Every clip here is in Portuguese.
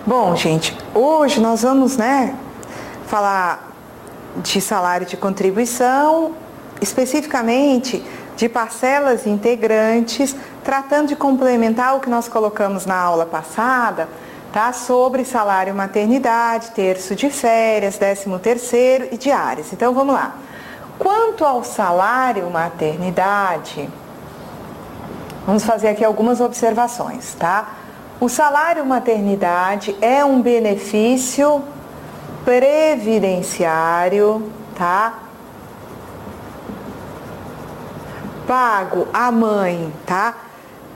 Bom, gente, hoje nós vamos, falar de salário de contribuição, especificamente de parcelas integrantes, tratando de complementar o que nós colocamos na aula passada, tá? Sobre salário maternidade, terço de férias, 13º e diárias. Então, vamos lá. Quanto ao salário maternidade, vamos fazer aqui algumas observações, tá? O salário maternidade é um benefício previdenciário, tá? Pago à mãe, tá?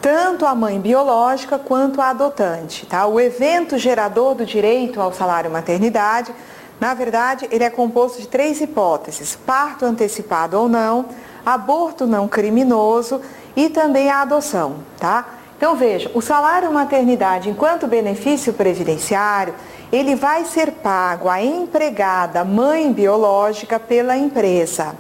Tanto a mãe biológica quanto a adotante, tá? O evento gerador do direito ao salário maternidade, na verdade, ele é composto de 3 hipóteses: parto antecipado ou não, aborto não criminoso e também a adoção, tá? Então, veja, o salário maternidade, enquanto benefício previdenciário, ele vai ser pago à empregada mãe biológica pela empresa.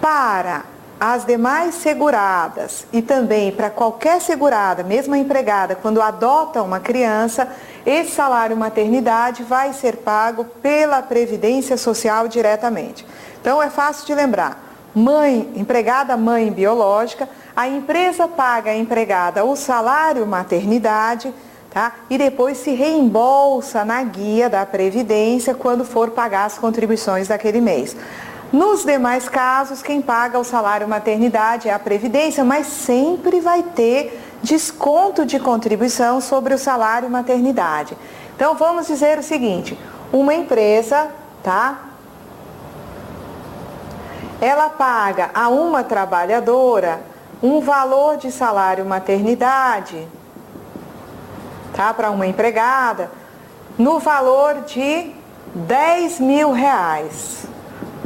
Para as demais seguradas e também para qualquer segurada, mesmo a empregada, quando adota uma criança, esse salário maternidade vai ser pago pela Previdência Social diretamente. Então, é fácil de lembrar. Empregada mãe biológica, a empresa paga à empregada o salário maternidade, tá? E depois se reembolsa na guia da Previdência quando for pagar as contribuições daquele mês. Nos demais casos, quem paga o salário maternidade é a Previdência, mas sempre vai ter desconto de contribuição sobre o salário maternidade. Então, vamos dizer o seguinte: uma empresa, tá? Ela paga a uma trabalhadora um valor de salário maternidade, tá? Para uma empregada, no valor de R$10.000.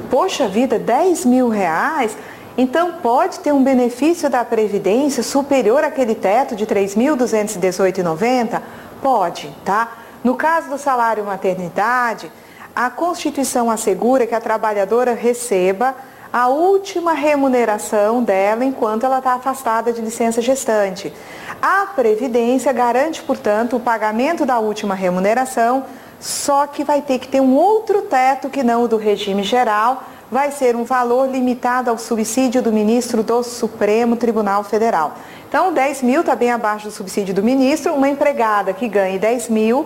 Poxa vida, R$10.000? Então pode ter um benefício da Previdência superior àquele teto de R$3.218,90? Pode, tá? No caso do salário maternidade, a Constituição assegura que a trabalhadora receba a última remuneração dela enquanto ela está afastada de licença gestante. A Previdência garante, portanto, o pagamento da última remuneração, só que vai ter que ter um outro teto que não o do regime geral, vai ser um valor limitado ao subsídio do ministro do Supremo Tribunal Federal. Então, 10 mil está bem abaixo do subsídio do ministro. Uma empregada que ganhe 10 mil,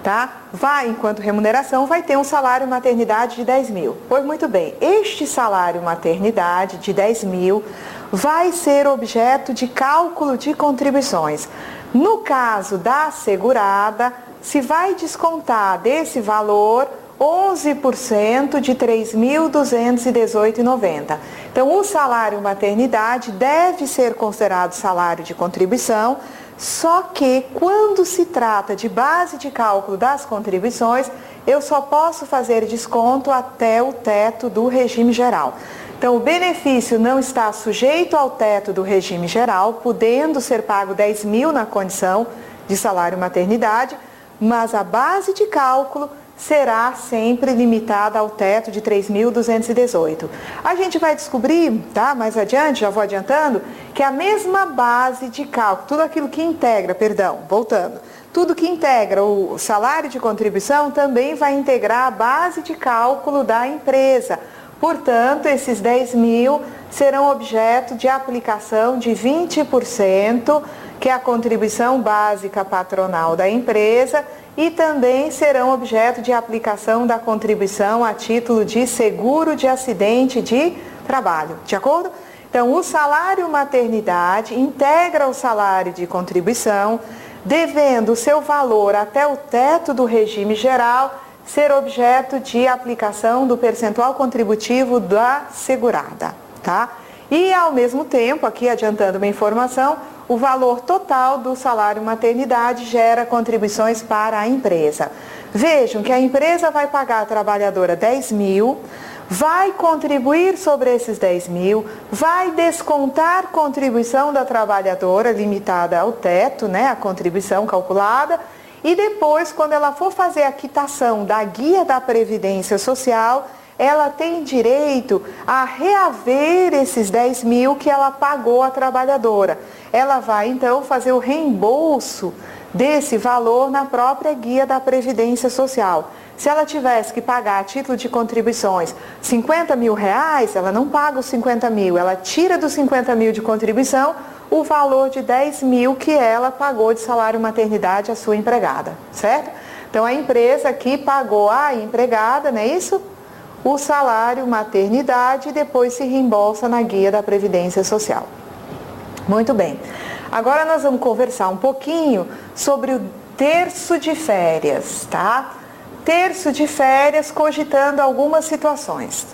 tá? Enquanto remuneração, vai ter um salário maternidade de 10 mil. Pois muito bem, este salário maternidade de 10 mil vai ser objeto de cálculo de contribuições. No caso da segurada, se vai descontar desse valor 11% de R$ 3.218,90. Então, o salário maternidade deve ser considerado salário de contribuição, só que quando se trata de base de cálculo das contribuições, eu só posso fazer desconto até o teto do regime geral. Então, o benefício não está sujeito ao teto do regime geral, podendo ser pago 10 mil na condição de salário maternidade, mas a base de cálculo será sempre limitada ao teto de 3.218. A gente vai descobrir, tá? Mais adiante, já vou adiantando, que a mesma base de cálculo, tudo aquilo que integra, tudo que integra o salário de contribuição também vai integrar a base de cálculo da empresa. Portanto, esses 10 mil serão objeto de aplicação de 20%, que é a contribuição básica patronal da empresa, e também serão objeto de aplicação da contribuição a título de seguro de acidente de trabalho. De acordo? Então, o salário maternidade integra o salário de contribuição, devendo o seu valor até o teto do regime geral ser objeto de aplicação do percentual contributivo da segurada, tá? E, ao mesmo tempo, aqui adiantando uma informação, o valor total do salário maternidade gera contribuições para a empresa. Vejam que a empresa vai pagar à trabalhadora 10 mil, vai contribuir sobre esses 10 mil, vai descontar contribuição da trabalhadora limitada ao teto, né, a contribuição calculada, e depois, quando ela for fazer a quitação da guia da Previdência Social, ela tem direito a reaver esses 10 mil que ela pagou à trabalhadora. Ela vai, então, fazer o reembolso desse valor na própria guia da Previdência Social. Se ela tivesse que pagar a título de contribuições 50 mil reais, ela não paga os 50 mil, ela tira dos 50 mil de contribuição o valor de 10 mil que ela pagou de salário maternidade à sua empregada, certo? Então a empresa aqui pagou à empregada, não é isso? O salário maternidade e depois se reembolsa na guia da Previdência Social. Muito bem. Agora nós vamos conversar um pouquinho sobre o terço de férias, tá? Terço de férias, cogitando algumas situações.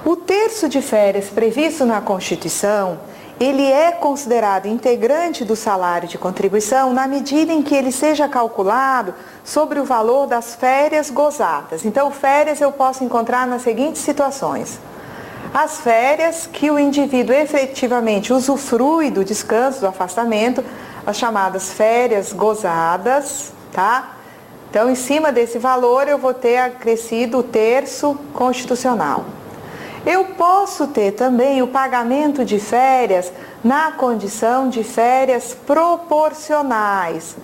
O terço de férias previsto na Constituição, ele é considerado integrante do salário de contribuição na medida em que ele seja calculado sobre o valor das férias gozadas. Então, férias eu posso encontrar nas seguintes situações. As férias que o indivíduo efetivamente usufrui do descanso, do afastamento, as chamadas férias gozadas, tá? Então, em cima desse valor, eu vou ter acrescido o terço constitucional. Eu posso ter também o pagamento de férias na condição de férias proporcionais.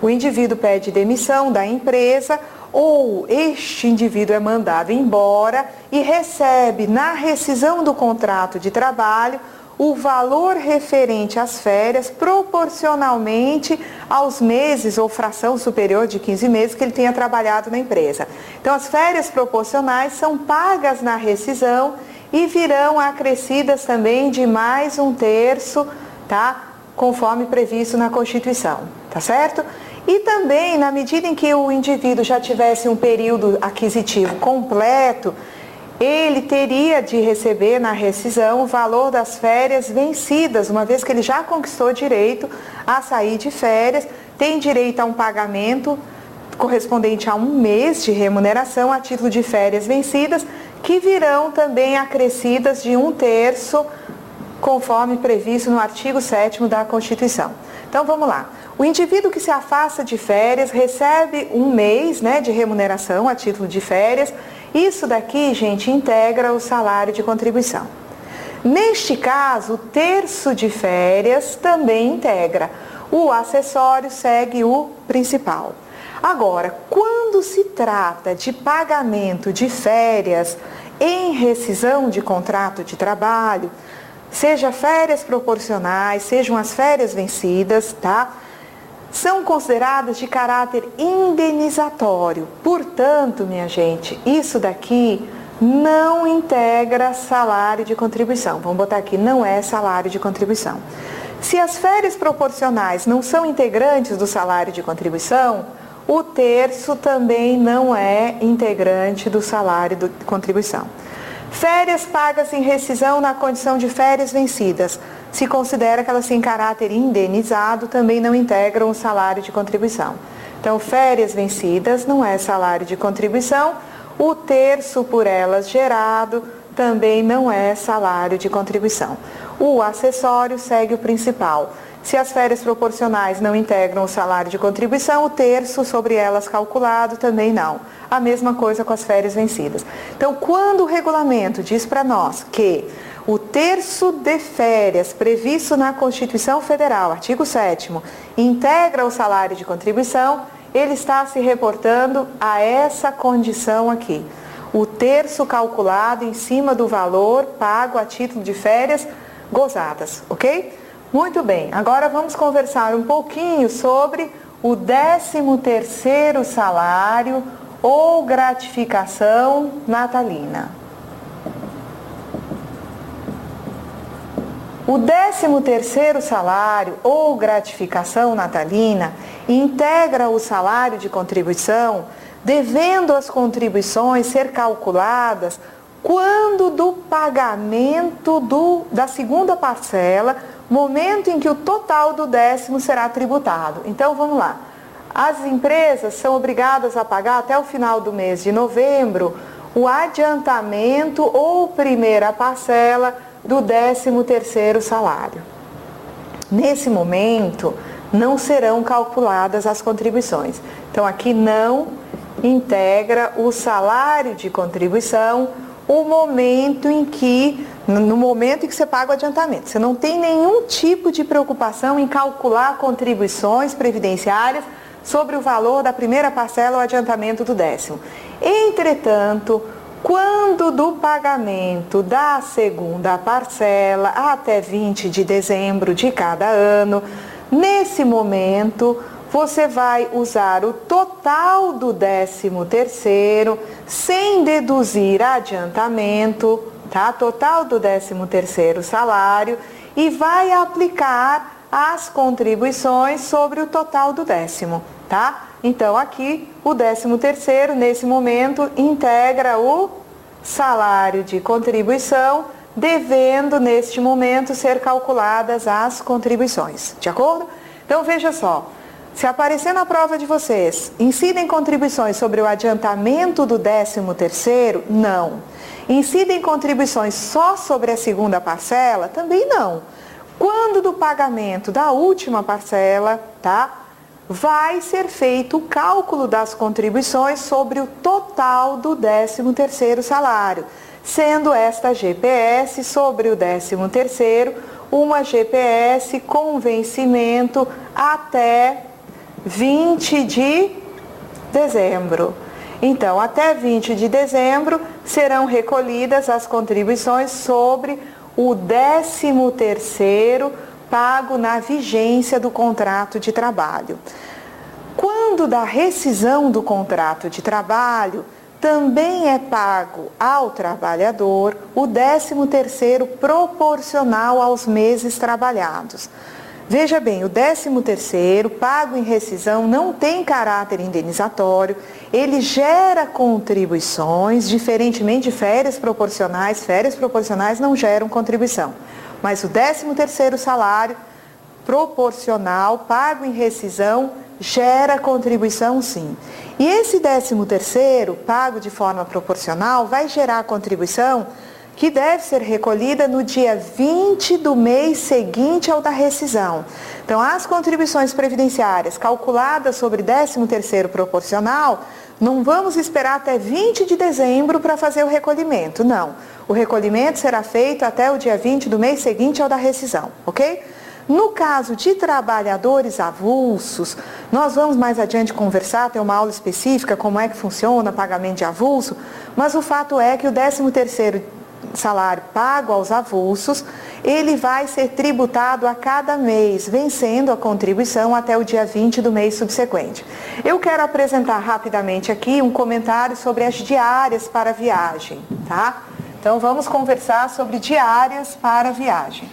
O indivíduo pede demissão da empresa ou este indivíduo é mandado embora e recebe na rescisão do contrato de trabalho o valor referente às férias proporcionalmente aos meses ou fração superior de 15 meses que ele tenha trabalhado na empresa. Então, as férias proporcionais são pagas na rescisão e virão acrescidas também de mais um terço, tá? Conforme previsto na Constituição, tá certo? E também, na medida em que o indivíduo já tivesse um período aquisitivo completo, ele teria de receber na rescisão o valor das férias vencidas, uma vez que ele já conquistou direito a sair de férias, tem direito a um pagamento correspondente a um mês de remuneração a título de férias vencidas, que virão também acrescidas de um terço, conforme previsto no artigo 7º da Constituição. Então vamos lá. O indivíduo que se afasta de férias recebe um mês, né, de remuneração a título de férias. Isso daqui, gente, integra o salário de contribuição. Neste caso, o terço de férias também integra. O acessório segue o principal. Agora, quando se trata de pagamento de férias em rescisão de contrato de trabalho, seja férias proporcionais, sejam as férias vencidas, tá? São consideradas de caráter indenizatório. Portanto, minha gente, isso daqui não integra salário de contribuição. Vamos botar aqui, não é salário de contribuição. Se as férias proporcionais não são integrantes do salário de contribuição, o terço também não é integrante do salário de contribuição. Férias pagas em rescisão na condição de férias vencidas. Se considera que elas têm caráter indenizado, também não integram o salário de contribuição. Então, férias vencidas não é salário de contribuição, o terço por elas gerado também não é salário de contribuição. O acessório segue o principal. Se as férias proporcionais não integram o salário de contribuição, o terço sobre elas calculado também não. A mesma coisa com as férias vencidas. Então, quando o regulamento diz para nós que o terço de férias previsto na Constituição Federal, artigo 7º, integra o salário de contribuição, ele está se reportando a essa condição aqui. O terço calculado em cima do valor pago a título de férias gozadas, ok? Muito bem, agora vamos conversar um pouquinho sobre o 13º salário ou gratificação natalina. O 13º salário ou gratificação natalina integra o salário de contribuição, devendo as contribuições ser calculadas quando do pagamento da segunda parcela, momento em que o total do 10º será tributado. Então, vamos lá. As empresas são obrigadas a pagar até o final do mês de novembro o adiantamento ou primeira parcela do 13º salário. Nesse momento, não serão calculadas as contribuições. Então, aqui não integra o salário de contribuição o momento em que no momento em que você paga o adiantamento. Você não tem nenhum tipo de preocupação em calcular contribuições previdenciárias sobre o valor da primeira parcela ou adiantamento do 10º. Entretanto, quando do pagamento da segunda parcela até 20 de dezembro de cada ano, nesse momento, você vai usar o total do 13º sem deduzir adiantamento, tá? Total do 13º salário, e vai aplicar as contribuições sobre o total do 10º, tá? Então aqui o 13º nesse momento integra o salário de contribuição, devendo neste momento ser calculadas as contribuições, de acordo? Então veja só, se aparecer na prova de vocês, incidem contribuições sobre o adiantamento do 13º? Não. Incidem contribuições só sobre a segunda parcela? Também não. Quando do pagamento da última parcela, tá? Vai ser feito o cálculo das contribuições sobre o total do 13º salário, sendo esta GPS sobre o 13º uma GPS com vencimento até 20 de dezembro. Então, até 20 de dezembro serão recolhidas as contribuições sobre o 13º pago na vigência do contrato de trabalho. Quando da rescisão do contrato de trabalho, também é pago ao trabalhador o 13º proporcional aos meses trabalhados. Veja bem, o 13º pago em rescisão não tem caráter indenizatório, ele gera contribuições, diferentemente de férias proporcionais não geram contribuição. Mas o 13º salário proporcional, pago em rescisão, gera contribuição sim. E esse 13º, pago de forma proporcional, vai gerar contribuição que deve ser recolhida no dia 20 do mês seguinte ao da rescisão. Então, as contribuições previdenciárias calculadas sobre 13º proporcional, não vamos esperar até 20 de dezembro para fazer o recolhimento, não. O recolhimento será feito até o dia 20 do mês seguinte ao da rescisão, ok? No caso de trabalhadores avulsos, nós vamos mais adiante conversar, tem uma aula específica, como é que funciona o pagamento de avulso, mas o fato é que o 13º salário pago aos avulsos, ele vai ser tributado a cada mês, vencendo a contribuição até o dia 20 do mês subsequente. Eu quero apresentar rapidamente aqui um comentário sobre as diárias para viagem, tá? Então vamos conversar sobre diárias para viagem.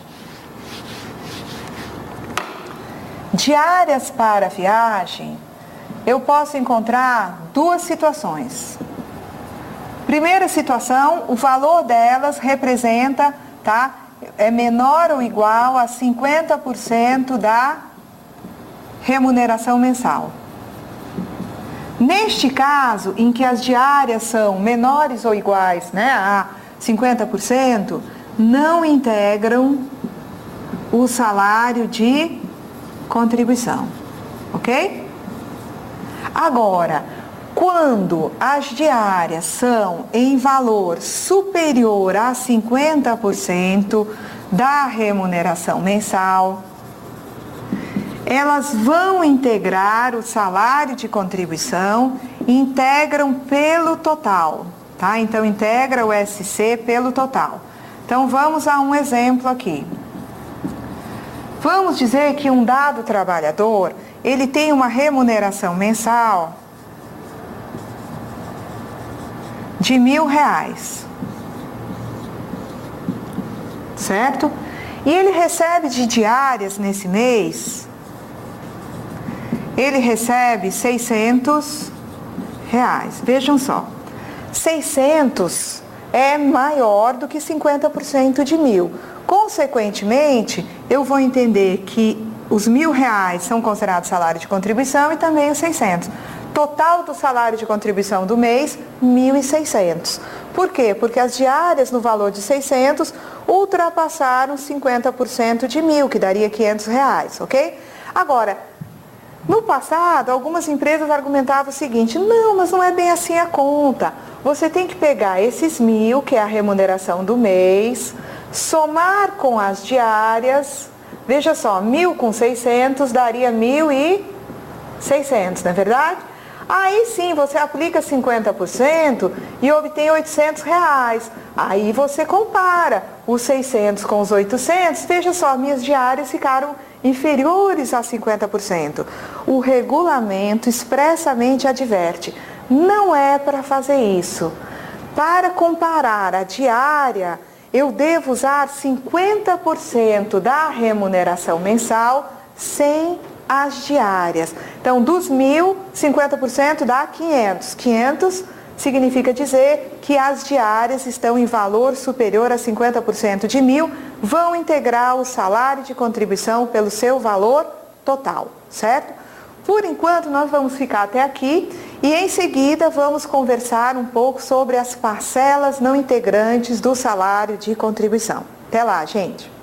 Diárias para viagem, eu posso encontrar duas situações. Primeira situação, o valor delas representa, tá? É menor ou igual a 50% da remuneração mensal. Neste caso, em que as diárias são menores ou iguais, né, a 50%, não integram o salário de contribuição, ok? Agora, quando as diárias são em valor superior a 50% da remuneração mensal, elas vão integrar o salário de contribuição, integram pelo total, tá? Então, integra o SC pelo total. Então, vamos a um exemplo aqui. Vamos dizer que um dado trabalhador, ele tem uma remuneração mensal de R$1.000, certo? E ele recebe de diárias nesse mês, ele recebe R$600. Vejam só, 600 é maior do que 50% de 1.000. Consequentemente, eu vou entender que os R$1.000 são considerados salário de contribuição e também os 600. Total do salário de contribuição do mês, 1.600. Por quê? Porque as diárias no valor de 600 ultrapassaram 50% de 1.000, que daria R$500, ok? Agora, no passado, algumas empresas argumentavam o seguinte: não, mas não é bem assim a conta. Você tem que pegar esses 1.000, que é a remuneração do mês, somar com as diárias, veja só, 1.000 com 600 daria 1.600, não é verdade? Aí sim, você aplica 50% e obtém R$800. Aí você compara os 600 com os 800, veja só, minhas diárias ficaram inferiores a 50%. O regulamento expressamente adverte, não é para fazer isso. Para comparar a diária, eu devo usar 50% da remuneração mensal sem as diárias. Então, dos 1.000, 50% dá 500. 500 significa dizer que as diárias estão em valor superior a 50% de 1.000, vão integrar o salário de contribuição pelo seu valor total, certo? Por enquanto, nós vamos ficar até aqui e em seguida vamos conversar um pouco sobre as parcelas não integrantes do salário de contribuição. Até lá, gente!